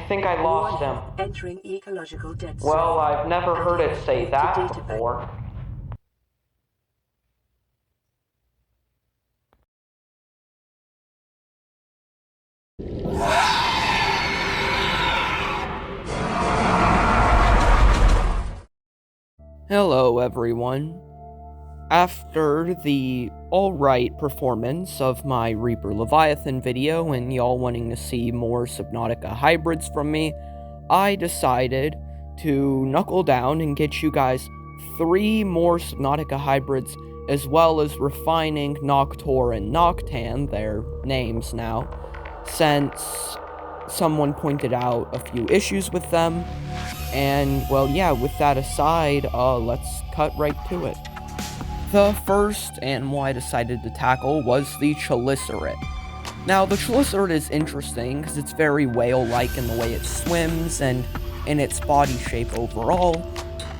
think I lost him. Entering ecological dead zone. Well, I've never heard it say that before. Hello, everyone. After the alright performance of my Reaper Leviathan video and y'all wanting to see more Subnautica hybrids from me, I decided to knuckle down and get you guys 3 more Subnautica hybrids, as well as refining Noctur and Noctan, their names now, since someone pointed out a few issues with them. And, well, yeah, with that aside, let's cut right to it. The first animal I decided to tackle was the chelicerate. Now, the chelicerate is interesting because it's very whale-like in the way it swims and in its body shape overall,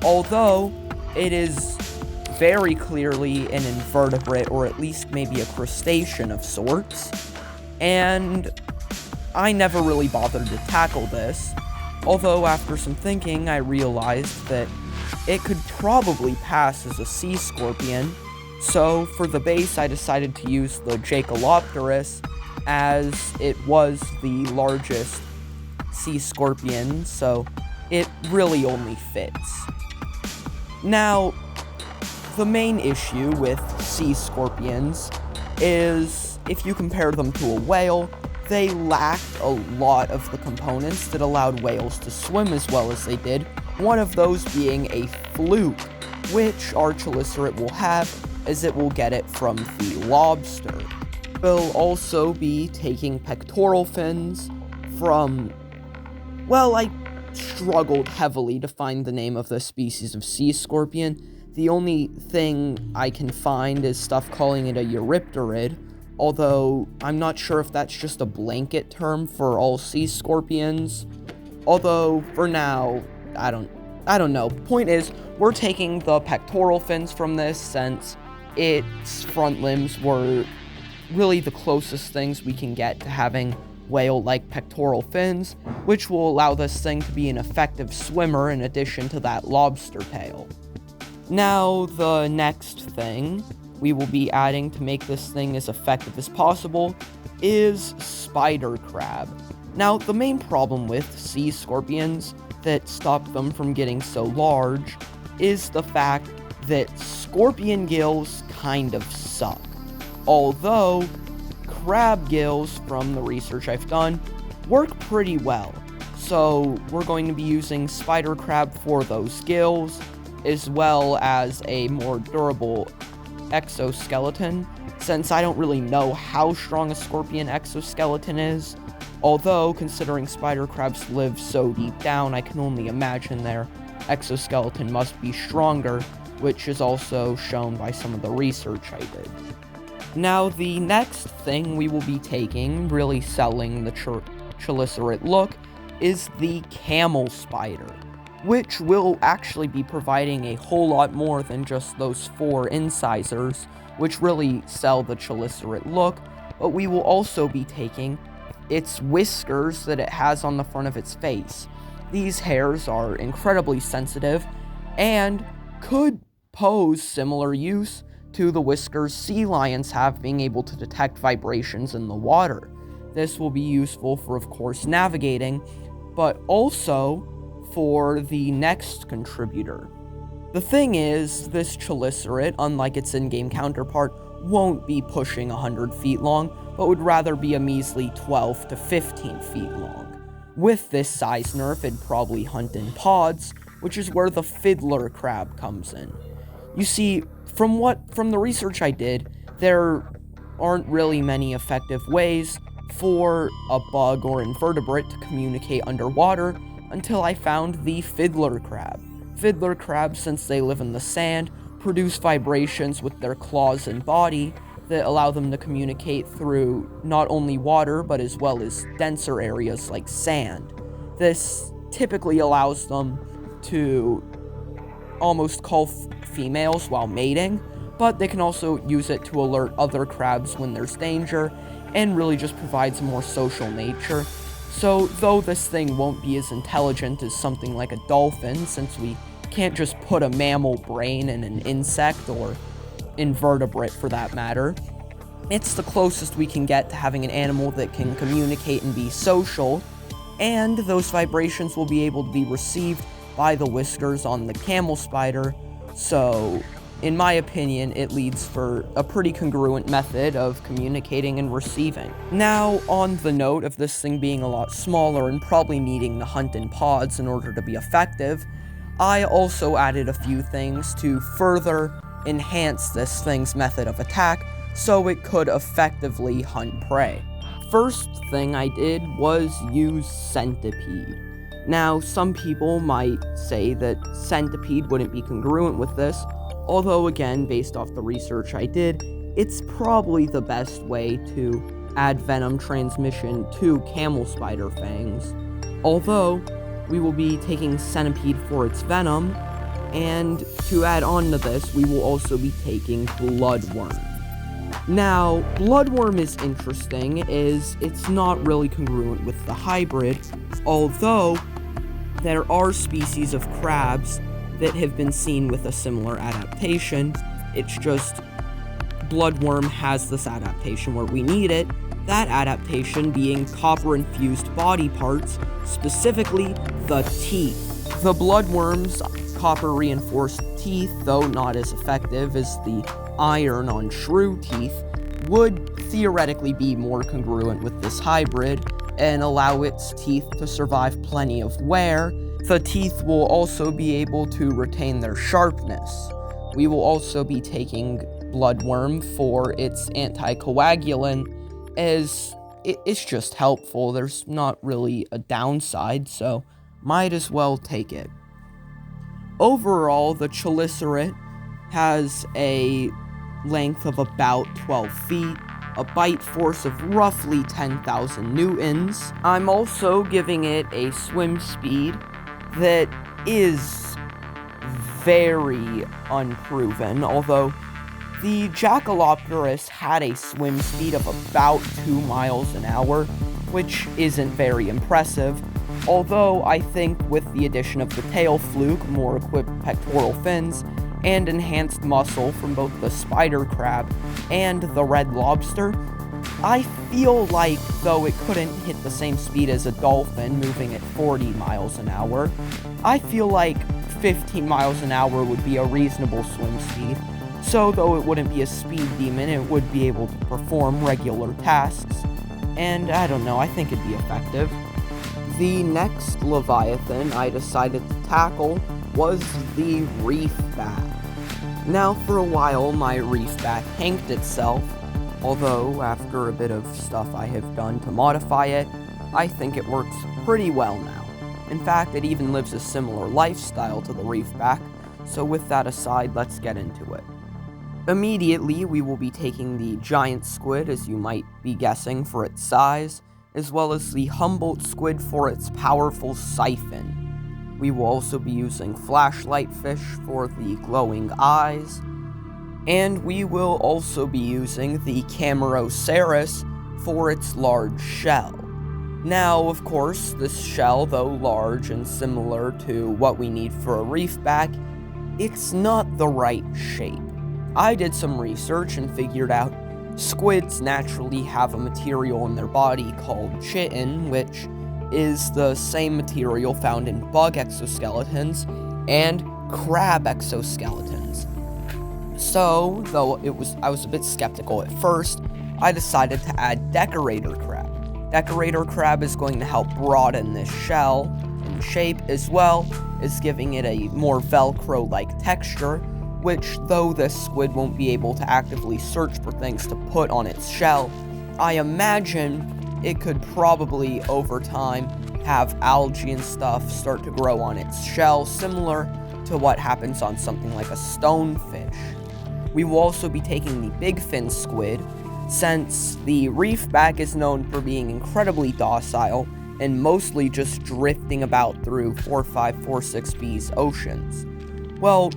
although it is very clearly an invertebrate, or at least maybe a crustacean of sorts, and I never really bothered to tackle this. Although, after some thinking, I realized that it could probably pass as a sea scorpion, so for the base I decided to use the Chelicerate, as it was the largest sea scorpion, so it really only fits. Now, the main issue with sea scorpions is, if you compare them to a whale, they lacked a lot of the components that allowed whales to swim as well as they did, one of those being a fluke, which our chelicerate will have, as it will get it from the lobster. We'll also be taking pectoral fins from, well, I struggled heavily to find the name of the species of sea scorpion. The only thing I can find is stuff calling it a eurypterid, although I'm not sure if that's just a blanket term for all sea scorpions. Although, for now, I don't know. Point is, we're taking the pectoral fins from this since its front limbs were really the closest things we can get to having whale-like pectoral fins, which will allow this thing to be an effective swimmer in addition to that lobster tail. Now, the next thing we will be adding to make this thing as effective as possible is spider crab. Now, the main problem with sea scorpions that stop them from getting so large is the fact that scorpion gills kind of suck. Although, crab gills, from the research I've done, work pretty well. So, we're going to be using spider crab for those gills, as well as a more durable exoskeleton, since I don't really know how strong a scorpion exoskeleton is, although considering spider crabs live so deep down, I can only imagine their exoskeleton must be stronger, which is also shown by some of the research I did. Now, the next thing we will be taking, really selling the chelicerate look, is the camel spider, which will actually be providing a whole lot more than just those 4 incisors, which really sell the chelicerate look, but we will also be taking its whiskers that it has on the front of its face. These hairs are incredibly sensitive, and could pose similar use to the whiskers sea lions have, being able to detect vibrations in the water. This will be useful for, of course, navigating, but also for the next contributor. The thing is, this chelicerate, unlike its in-game counterpart, won't be pushing 100 feet long, but would rather be a measly 12 to 15 feet long. With this size nerf, it'd probably hunt in pods, which is where the fiddler crab comes in. You see, from the research I did, there aren't really many effective ways for a bug or invertebrate to communicate underwater until I found the fiddler crab. Fiddler crabs, since they live in the sand, produce vibrations with their claws and body that allow them to communicate through not only water, but as well as denser areas like sand. This typically allows them to almost call females while mating, but they can also use it to alert other crabs when there's danger, and really just provides a more social nature. So, though this thing won't be as intelligent as something like a dolphin, since we can't just put a mammal brain in an insect, or invertebrate for that matter, it's the closest we can get to having an animal that can communicate and be social, and those vibrations will be able to be received by the whiskers on the camel spider, so in my opinion, it leads for a pretty congruent method of communicating and receiving. Now, on the note of this thing being a lot smaller and probably needing to hunt in pods in order to be effective, I also added a few things to further enhance this thing's method of attack so it could effectively hunt prey. First thing I did was use centipede. Now, some people might say that centipede wouldn't be congruent with this, although again, based off the research I did, it's probably the best way to add venom transmission to camel spider fangs. Although, we will be taking centipede for its venom, and to add on to this, we will also be taking bloodworm. Now, bloodworm is interesting, as it's not really congruent with the hybrid, although there are species of crabs that have been seen with a similar adaptation. It's just bloodworm has this adaptation where we need it, that adaptation being copper-infused body parts, specifically the teeth. The bloodworm's copper-reinforced teeth, though not as effective as the iron on shrew teeth, would theoretically be more congruent with this hybrid and allow its teeth to survive plenty of wear. The teeth will also be able to retain their sharpness. We will also be taking bloodworm for its anticoagulant, as it's just helpful. There's not really a downside, so might as well take it. Overall, the chelicerate has a length of about 12 feet, a bite force of roughly 10,000 newtons. I'm also giving it a swim speed that is very unproven, although the Jackalopterus had a swim speed of about 2 miles an hour, which isn't very impressive, although I think with the addition of the tail fluke, more equipped pectoral fins, and enhanced muscle from both the spider crab and the red lobster, I feel like, though it couldn't hit the same speed as a dolphin moving at 40 miles an hour, I feel like 15 miles an hour would be a reasonable swim speed. So, though it wouldn't be a speed demon, it would be able to perform regular tasks, and I don't know, I think it'd be effective. The next leviathan I decided to tackle was the reef bat. Now, for a while, my reef bat hanked itself, although after a bit of stuff I have done to modify it, I think it works pretty well now. In fact, it even lives a similar lifestyle to the reef bat, so with that aside, let's get into it. Immediately, we will be taking the giant squid, as you might be guessing, for its size, as well as the Humboldt squid for its powerful siphon. We will also be using flashlight fish for the glowing eyes, and we will also be using the Camaroceras for its large shell. Now, of course, this shell, though large and similar to what we need for a reef bat, it's not the right shape. I did some research and figured out squids naturally have a material in their body called chitin, which is the same material found in bug exoskeletons and crab exoskeletons. So, though I was a bit skeptical at first, I decided to add decorator crab. Decorator crab is going to help broaden this shell in shape, as well as giving it a more Velcro-like texture, which, though this squid won't be able to actively search for things to put on its shell, I imagine it could probably, over time, have algae and stuff start to grow on its shell, similar to what happens on something like a stonefish. We will also be taking the big fin squid, since the reef bat is known for being incredibly docile and mostly just drifting about through 4546b's oceans. Well,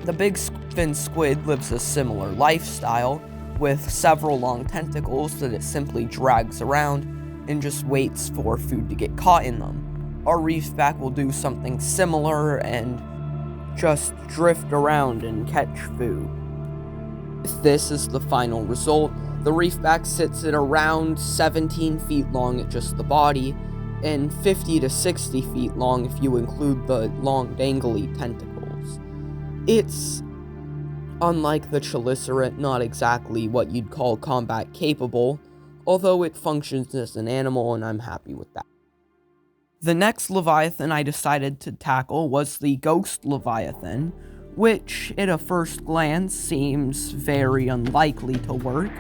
the big fin squid lives a similar lifestyle, with several long tentacles that it simply drags around, and just waits for food to get caught in them. Our reefback will do something similar and just drift around and catch food. If this is the final result, the reefback sits at around 17 feet long at just the body, and 50 to 60 feet long if you include the long dangly tentacles. It's, unlike the chelicerate, not exactly what you'd call combat capable, although it functions as an animal and I'm happy with that. The next leviathan I decided to tackle was the ghost leviathan, which at a first glance seems very unlikely to work,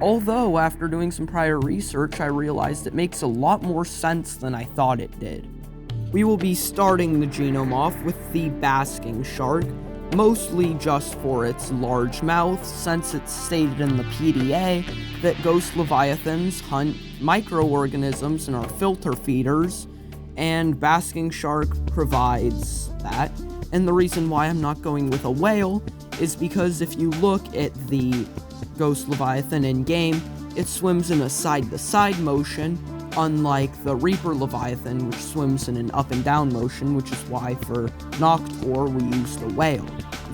although after doing some prior research I realized it makes a lot more sense than I thought it did. We will be starting the genome off with the basking shark, mostly just for its large mouth, since it's stated in the PDA that ghost leviathans hunt microorganisms and are filter feeders, and basking shark provides that. And the reason why I'm not going with a whale is because if you look at the ghost leviathan in game, it swims in a side-to-side motion, unlike the reaper leviathan, which swims in an up and down motion, which is why for Noctur we used a whale.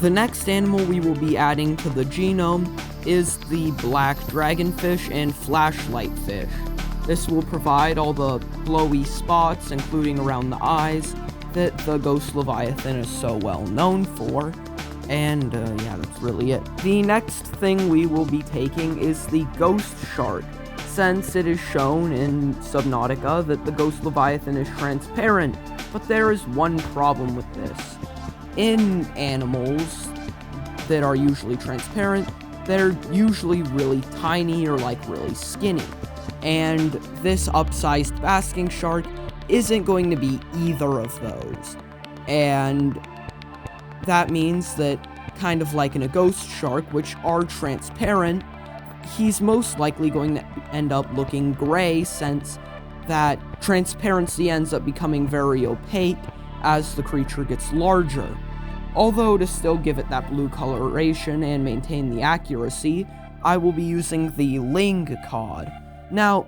The next animal we will be adding to the genome is the black dragonfish and flashlight fish. This will provide all the glowy spots, including around the eyes, that the ghost leviathan is so well known for. And yeah, that's really it. The next thing we will be taking is the ghost shark, since it is shown in Subnautica that the ghost leviathan is transparent, but there is one problem with this. In animals that are usually transparent, they're usually really tiny or like really skinny. And this upsized basking shark isn't going to be either of those. And that means that, kind of like in a ghost shark, which are transparent, he's most likely going to end up looking gray, since that transparency ends up becoming very opaque as the creature gets larger. Although to still give it that blue coloration and maintain the accuracy, I will be using the ling cod. Now,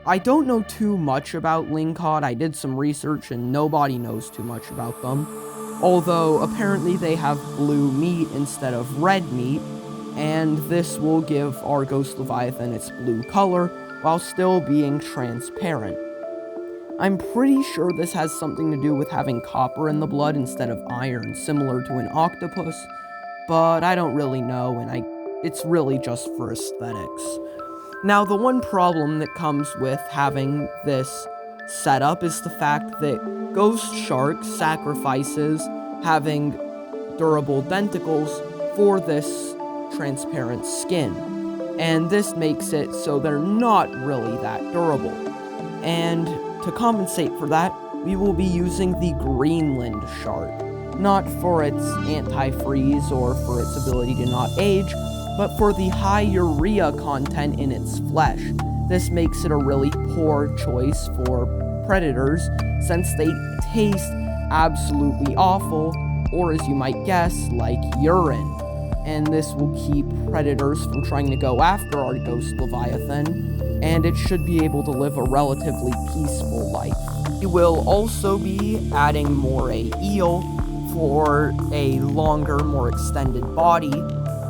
I don't know too much about ling cod. I did some research and nobody knows too much about them. Although apparently they have blue meat instead of red meat, and this will give our ghost leviathan its blue color while still being transparent. I'm pretty sure this has something to do with having copper in the blood instead of iron, similar to an octopus, but I don't really know, and it's really just for aesthetics. Now, the one problem that comes with having this setup is the fact that ghost shark sacrifices having durable denticles for this transparent skin, and this makes it so they're not really that durable. And to compensate for that, we will be using the Greenland shark, not for its antifreeze or for its ability to not age, but for the high urea content in its flesh. This makes it a really poor choice for predators, since they taste absolutely awful, or as you might guess, like urine. And this will keep predators from trying to go after our ghost leviathan, and it should be able to live a relatively peaceful life. We will also be adding moray eel for a longer, more extended body,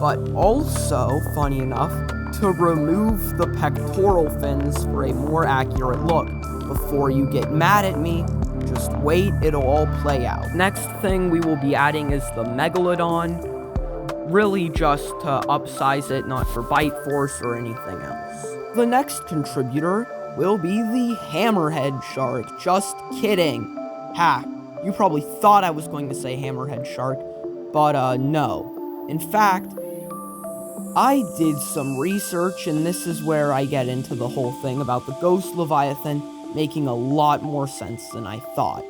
but also, funny enough, to remove the pectoral fins for a more accurate look. Before you get mad at me, just wait, it'll all play out. Next thing we will be adding is the megalodon, really just to upsize it, not for bite force or anything else. The next contributor will be the hammerhead shark. Just kidding. Ha, you probably thought I was going to say hammerhead shark, but no. In fact, I did some research, and this is where I get into the whole thing about the ghost leviathan making a lot more sense than I thought.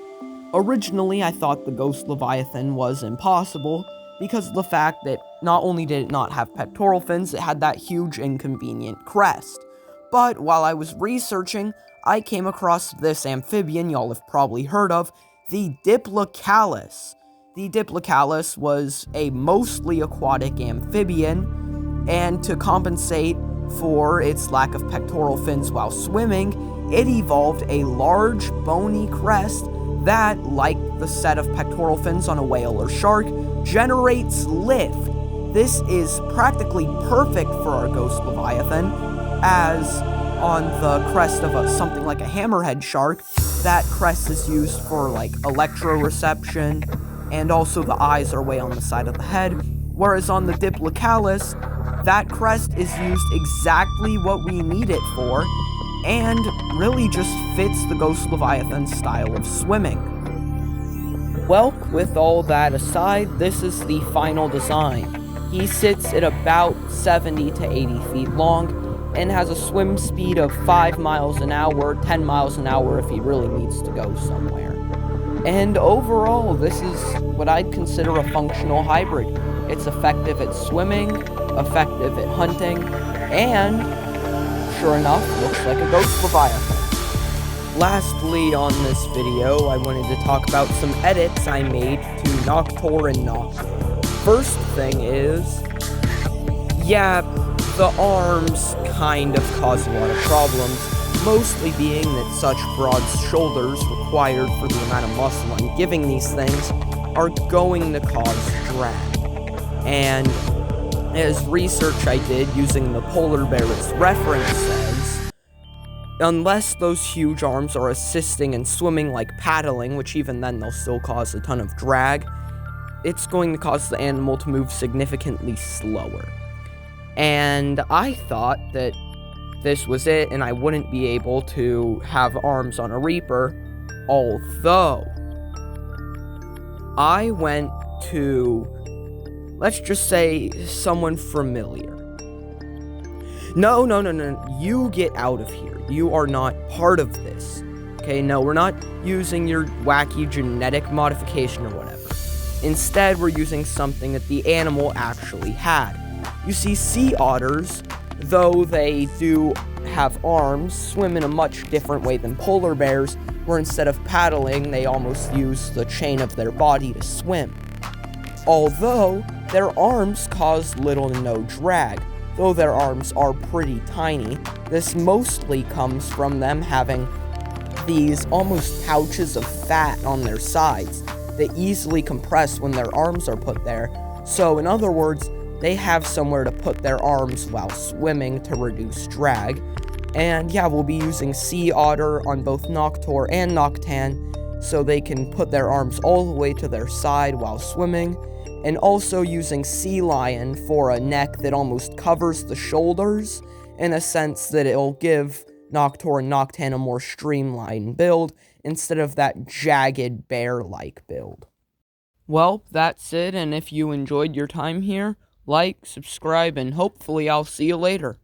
Originally, I thought the ghost leviathan was impossible because of the fact that not only did it not have pectoral fins, it had that huge inconvenient crest. But while I was researching, I came across this amphibian y'all have probably heard of, the Diplocalus. The Diplocalus was a mostly aquatic amphibian, and to compensate for its lack of pectoral fins while swimming, it evolved a large, bony crest that, like the set of pectoral fins on a whale or shark, generates lift. This is practically perfect for our ghost leviathan, as on the crest of something like a hammerhead shark, that crest is used for like electroreception, and also the eyes are way on the side of the head, whereas on the diplocalis, that crest is used exactly what we need it for, and really just fits the ghost leviathan style of swimming. Well, with all that aside, this is the final design. He sits at about 70 to 80 feet long, and has a swim speed of 5 miles an hour, 10 miles an hour if he really needs to go somewhere. And overall, this is what I'd consider a functional hybrid. It's effective at swimming, effective at hunting, and, sure enough, looks like a ghost leviathan. Lastly on this video, I wanted to talk about some edits I made to Noctur and Noctan. First thing is, yeah, the arms kind of cause a lot of problems, mostly being that such broad shoulders required for the amount of muscle I'm giving these things are going to cause drag. And as research I did using the polar bear as reference says, unless those huge arms are assisting in swimming like paddling, which even then they'll still cause a ton of drag, it's going to cause the animal to move significantly slower. And I thought that this was it, and I wouldn't be able to have arms on a Reaper, although I went to, let's just say, someone familiar. No, you get out of here. You are not part of this. Okay, no, we're not using your wacky genetic modification or whatever. Instead, we're using something that the animal actually had. You see, sea otters, though they do have arms, swim in a much different way than polar bears, where instead of paddling, they almost use the chain of their body to swim. Although, their arms cause little to no drag. Though their arms are pretty tiny, this mostly comes from them having these almost pouches of fat on their sides that easily compress when their arms are put there. So, in other words, they have somewhere to put their arms while swimming to reduce drag. And yeah, we'll be using sea otter on both Noctur and Noctan, so they can put their arms all the way to their side while swimming, and also using sea lion for a neck that almost covers the shoulders, in a sense that it'll give Noctur and Noctan a more streamlined build, instead of that jagged bear-like build. Well, that's it, and if you enjoyed your time here, like, subscribe, and hopefully I'll see you later.